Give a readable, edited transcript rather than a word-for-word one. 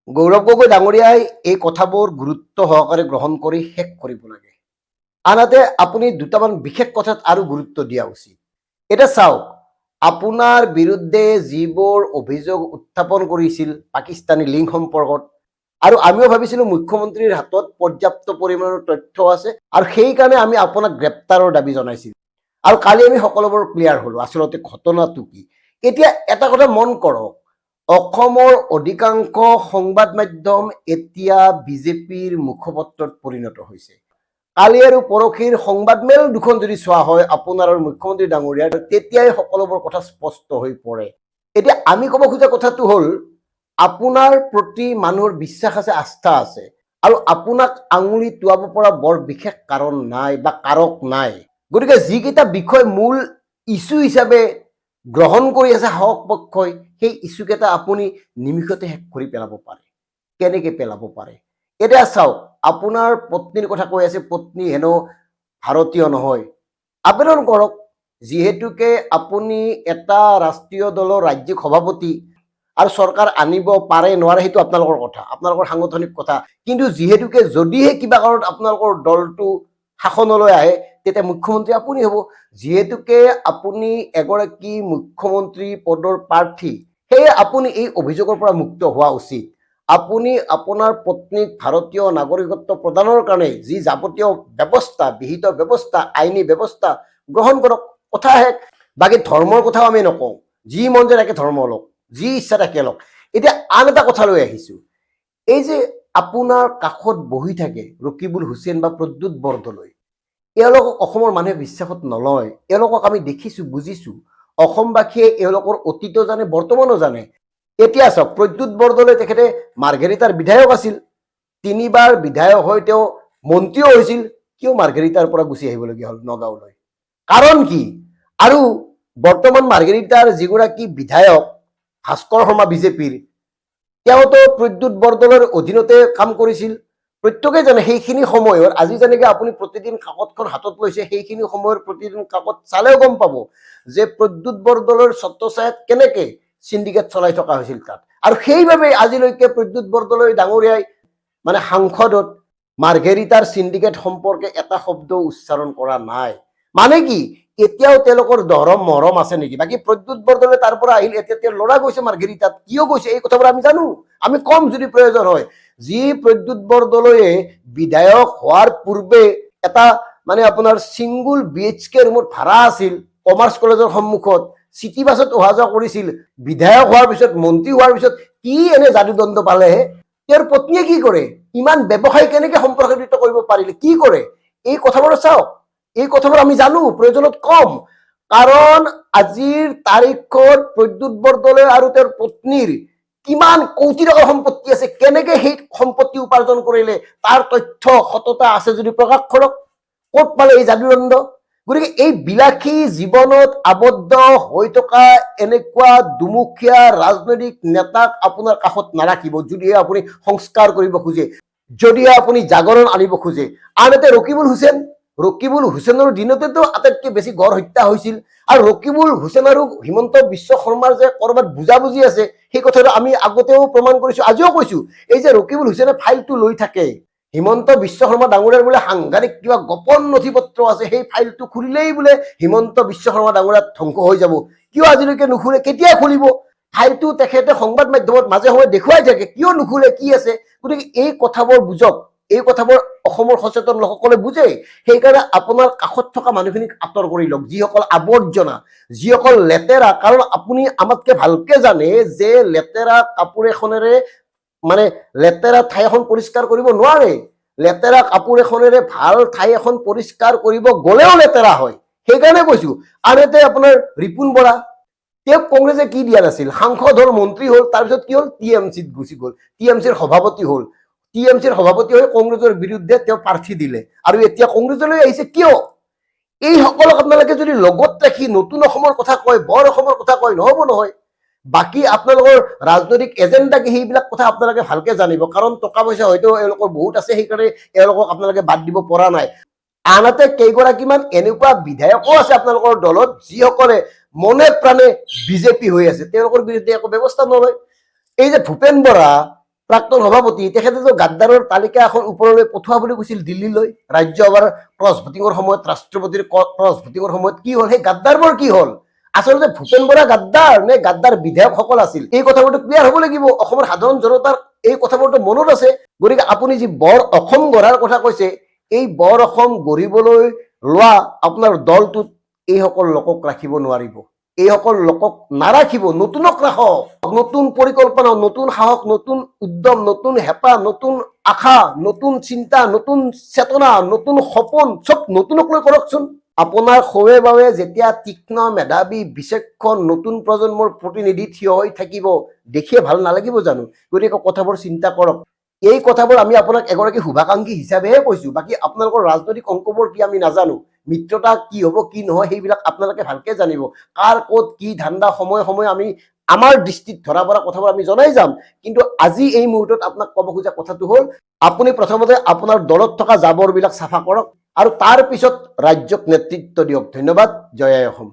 গৌৰৱ গগৈ ডাঙৰীয়াই এই কথাবোৰ গুৰুত্ব সহকাৰে গ্ৰহণ কৰি শেষ কৰিব লাগে। আনহাতে আপুনি দুটামান বিশেষ কথাত আৰু গুৰুত্ব দিয়া উচিত। এতিয়া চাওক, আপোনাৰ বিৰুদ্ধে যিবোৰ অভিযোগ উত্থাপন কৰিছিল পাকিস্তানী লিংক সম্পৰ্কত, আৰু আমিও ভাবিছিলোঁ মুখ্যমন্ত্ৰীৰ হাতত পৰ্যাপ্ত পৰিমাণৰ তথ্য আছে আৰু সেইকাৰণে আমি আপোনাক গ্ৰেপ্তাৰৰ দাবী জনাইছিলোঁ। আৰু কালি আমি সকলোবোৰ ক্লিয়াৰ হ'লো আচলতে ঘটনাটো কি। এতিয়া এটা কথা মন কৰক, অসমৰ অধিকাংশ সংবাদ মাধ্যম এতিয়া বিজেপিৰ মুখপত্ৰত পৰিণত হৈছে। কালি আৰু পৰহিৰ সংবাদমেল দুখন যদি চোৱা হয় আপোনাৰ আৰু মুখ্যমন্ত্ৰী ডাঙৰীয়াৰ, তেতিয়াই সকলোবোৰ কথা স্পষ্ট হৈ পৰে। এতিয়া আমি ক'ব খোজা কথাটো হ'ল, আপোনাৰ প্ৰতি মানুহৰ বিশ্বাস আছে, আস্থা আছে, আৰু আপোনাক আঙুলি টোৱাব পৰা বৰ বিশেষ কাৰণ নাই বা কাৰক নাই। গতিকে যিকেইটা বিষয় মূল ইছ্যু হিচাপে গ্ৰহণ কৰি আছে শাসক পক্ষই, সেই ইছ্যুকেইটা আপুনি নিমিষতে শেষ কৰি পেলাব পাৰে। কেনেকে পেলাব পাৰে? এতিয়া চাওক, আপোনাৰ পত্নীৰ কথা কৈ আছে, পত্নী হেনো ভাৰতীয় নহয়। আবেদন কৰক, যিহেতুকে আপুনি এটা ৰাষ্ট্ৰীয় দলৰ ৰাজ্যিক সভাপতি, আৰু চৰকাৰ আনিব পাৰে নোৱাৰে সেইটো আপোনালোকৰ কথা, আপোনালোকৰ সাংগঠনিক কথা। কিন্তু যিহেতুকে যদিহে কিবা কাৰণত আপোনালোকৰ দলটো শাসনলৈ আহে, তেতিয়া মুখ্যমন্ত্ৰী আপুনি হ'ব। যিহেতুকে আপুনি এগৰাকী মুখ্যমন্ত্ৰী পদৰ প্ৰাৰ্থী, সেয়ে আপুনি এই অভিযোগৰ পৰা মুক্ত হোৱা উচিত। আপুনি আপোনাৰ পত্নীক ভাৰতীয় নাগৰিকত্ব প্ৰদানৰ কাৰণে যি যাৱতীয় ব্যৱস্থা, বিহিত ব্যৱস্থা, আইনী ব্যৱস্থা গ্ৰহণ কৰক, কথা শেষ। বাকী ধৰ্মৰ কথাও আমি নকওঁ, যি মন যায় তাকে ধৰ্ম লওক, যি ইচ্ছা তাকে লওক। এতিয়া আন এটা কথা লৈ আহিছো, এই যে আপোনাৰ কাষত বহি থাকে ৰকিবুল হুছেইন বা প্ৰদ্যুৎ বৰদলৈ, এওঁলোকক অসমৰ মানুহে বিশ্বাসত নলয়। এওঁলোকক আমি দেখিছো, বুজিছো। অসমবাসীয়ে এওঁলোকৰ অতীতো জানে, বৰ্তমানো জানে। এতিয়া চাওক, প্ৰদ্যুৎ বৰদলৈ তেখেতে মাৰ্ঘেৰিটাৰ বিধায়ক আছিল, 3 বাৰ বিধায়ক হৈ তেওঁ মন্ত্ৰীও হৈছিল। কিয় মাৰ্ঘেৰিটাৰ পৰা গুচি আহিবলগীয়া হ'ল নগাঁওলৈ? কাৰণ কি? আৰু বৰ্তমান মাৰ্ঘেৰিটাৰ যিগৰাকী বিধায়ক ভাস্কৰ শৰ্মা বিজেপিৰ, তেওঁতো প্ৰদ্যুৎ বৰদলৈৰ অধীনতে কাম কৰিছিল। প্ৰত্যেকে জানে সেইখিনি সময়ত, আজি যেনেকে আপুনি প্ৰতিদিন কাকতখন হাতত লৈছে, সেইখিনি সময়ৰ প্ৰতিদিন কাকত চালেও গম পাব যে প্ৰদ্যুৎ বৰদলৈৰ ছত্ৰছায়াত কেনেকে সিন্ডিকেট চলাই থকা হৈছিল তাত। আৰু সেইবাবে আজিলৈকে প্ৰদ্যুৎ বৰদলৈ ডাঙৰীয়াই মানে সাংসদত মাৰ্ঘেৰিটাৰ সিন্ডিকেট সম্পৰ্কে এটা শব্দ উচ্চাৰণ কৰা নাই। মানে কি, এতিয়াও তেওঁলোকৰ দৰম মৰম আছে নেকি? বাকী প্ৰদ্যুৎ বৰদলৈ তাৰ পৰা আহিল, এতিয়া তেওঁৰ ল'ৰা গৈছে মাৰ্ঘেৰিটাত, কিয় গৈছে এই কথাবোৰ আমি জানো, আমি কম যদি প্ৰয়োজন হয়। যি প্ৰদ্যুৎ বৰদলৈয়ে বিধায়ক হোৱাৰ পূৰ্বে এটা মানে আপোনাৰ ছিংগুল BHK ৰুমত ভাড়া আছিল কমাৰ্চ কলেজৰ সন্মুখত, চিটি বাছত অহা যোৱা কৰিছিল। বিধায়ক হোৱাৰ পিছত, মন্ত্ৰী হোৱাৰ পিছত কি এনে যাদুদণ্ড পালে? তেওঁৰ পত্নীয়ে কি কৰে? ইমান ব্যৱসায় কেনেকে সম্প্ৰসাৰিত কৰিব পাৰিলে? কি কৰে? এই কথাবোৰ চাওক, এই কথাবোৰ আমি জানো, প্ৰয়োজনত কম। কাৰণ আজিৰ তাৰিখত প্ৰদ্যুৎ বৰদলৈ আৰু তেওঁৰ পত্নীৰ কিমান কোটি টকাৰ সম্পত্তি আছে, কেনেকে সেই সম্পত্তি উপাৰ্জন কৰিলে, তাৰ তথ্য সততা আছে যদি প্ৰকাশ কৰক। ক'ত পালে এই যাদুদণ্ড? গতিকে এই বিলাসী জীৱনত আবদ্ধ হৈ থকা এনেকুৱা দুমুখীয়া ৰাজনৈতিক নেতাক আপোনাৰ কাষত নাৰাখিব, যদিহে আপুনি সংস্কাৰ কৰিব খোজে, যদিহে আপুনি জাগৰণ আনিব খোজে। আনহাতে ৰকিবুল হুছেইনৰ দিনতেতো আটাইতকৈ বেছি গড় হত্যা হৈছিল। আৰু ৰকিবুল হুছেইন আৰু হিমন্ত বিশ্ব শৰ্মাৰ যে কৰবাত বুজাবুজি আছে, সেই কথাটো আমি আগতেও প্ৰমাণ কৰিছো, আজিও কৈছো। এই যে ৰকিবুল হুছেইনে ফাইলটো লৈ থাকে, হিমন্ত বিশ্ব শৰ্মা ডাঙৰীয়াৰ বোলে সাংঘাতিক কিবা গোপন নথি পত্ৰ আছে, সেই ফাইলটো খুলিলেই বোলে হিমন্ত বিশ্ব শৰ্মা ডাঙৰীয়া ধ্বংস হৈ যাব। কিয় আজিলৈকে নুখুলে? কেতিয়া খুলিব? ফাইলটো তেখেতে সংবাদ মাধ্যমত মাজে সময়ে দেখুৱাই থাকে, কিয় নুখুলে, কি আছে? গতিকে এই কথাবোৰ বুজক, এই কথাবোৰ অসমৰ সচেতন লোকসকলে বুজে। সেইকাৰণে আপোনাৰ কাষত থকা মানুহখিনিক আঁতৰ কৰি লওক, যিসকল আৱৰ্জনা, যিসকল লেতেৰা। কাৰণ আপুনি আমাতকে ভালকে জানে যে লেতেৰা কাপোৰ এখনেৰে মানে লেতেৰা ঠাই এখন পৰিষ্কাৰ কৰিব নোৱাৰে। লেতেৰা কাপোৰ এখনেৰে ভাল ঠাই এখন পৰিষ্কাৰ কৰিব গলেও লেতেৰা হয়, সেইকাৰণে কৈছো। আনহাতে আপোনাৰ ৰিপুন বৰা, তেওঁক কংগ্ৰেছে কি দিয়া নাছিল? সাংসদ হল, মন্ত্ৰী হল, তাৰপিছত কি হল? TMCত গুচি গল, TMCৰ সভাপতি হল। TMCৰ সভাপতি হৈ কংগ্ৰেছৰ বিৰুদ্ধে তেওঁ প্ৰাৰ্থী দিলে, আৰু এতিয়া কংগ্ৰেছলৈ আহিছে। কিয়? এই সকলক আপোনালোকে যদি লগত ৰাখি নতুন অসমৰ কথা কয়, বৰ অসমৰ কথা কয়, নহব নহয়। বাকী আপোনালোকৰ ৰাজনৈতিক এজেণ্ডা কি, সেইবিলাক কথা আপোনালোকে ভালকে জানিব। কাৰণ টকা পইচা হয়তো এওঁলোকৰ বহুত আছে, সেইকাৰণে এওঁলোকক আপোনালোকে বাদ দিব পৰা নাই। আনহাতে কেইগৰাকীমান এনেকুৱা বিধায়কো আছে আপোনালোকৰ দলত, যিসকলে মনে প্ৰাণে বিজেপি হৈ আছে, তেওঁলোকৰ বিৰুদ্ধে একো ব্যৱস্থা নলয়। এই যে ভূপেন বৰা, প্ৰাক্তন সভাপতি, তেখেতেতো গাদ্দাৰৰ তালিকা এখন ওপৰলৈ পঠোৱা বুলি কৈছিল দিল্লীলৈ ৰাজ্যসভাৰ ক্ৰছ ভোটিঙৰ সময়ত, ৰাষ্ট্ৰপতিৰ ক্ৰছ ভোটিঙৰ সময়ত। কি হ'ল সেই গাদ্দাৰবোৰ? কি হ'ল? আচলতে ভূপেন বৰা গাদ্দাৰ নে গাদ্দাৰ বিধায়কসকল আছিল? এই কথাবোৰতো ক্লিয়াৰ হ'ব লাগিব। অসমৰ সাধাৰণ জনতাৰ এই কথাবোৰতো মনত আছে। গতিকে আপুনি যি বৰ অসম গঢ়াৰ কথা কৈছে, এই বৰ অসম গঢ়িবলৈ লোৱা আপোনাৰ দলটোত এইসকল লোকক ৰাখিব নোৱাৰিব। এইসকল লোকক নাৰাখিব, নতুনক ৰাখক। নতুন পৰিকল্পনা, নতুন সাহস, নতুন উদ্যম, নতুন হেঁপাহ, নতুন আশা, নতুন চিন্তা, নতুন চেতনা, নতুন সপোন, চব নতুনক লৈ কৰকচোন। আপোনাৰ সৌৱে বাবে যেতিয়া তীক্ষ্ণ, মেধাৱী, বিচক্ষণ নতুন প্ৰজন্মৰ প্ৰতিনিধি থিয় হৈ থাকিব, দেখিয়ে ভাল নালাগিব জানো? গতিকে কথাবোৰ চিন্তা কৰক। এই কথাবোৰ আমি আপোনাক এগৰাকী শুভাকাংক্ষী হিচাপেহে কৈছো। বাকী আপোনালোকৰ ৰাজনৈতিক অংকবোৰ কি আমি নাজানো। মিত্ৰতা কি হ'ব কি নহয় সেইবিলাক আপোনালোকে ভালকে জানিব। কাৰ ক'ত কি ধান্দা সময়ে সময়ে আমি আমাৰ দৃষ্টিত ধৰা পৰা কথাবোৰ আমি জনাই যাম। কিন্তু আজি এই মুহূৰ্তত আপোনাক ক'ব খোজা কথাটো হ'ল, আপুনি প্ৰথমতে আপোনাৰ দলত থকা জাবৰবিলাক চাফা কৰক আৰু তাৰ পিছত ৰাজ্যক নেতৃত্ব দিয়ক। ধন্যবাদ। জয় আই অসম।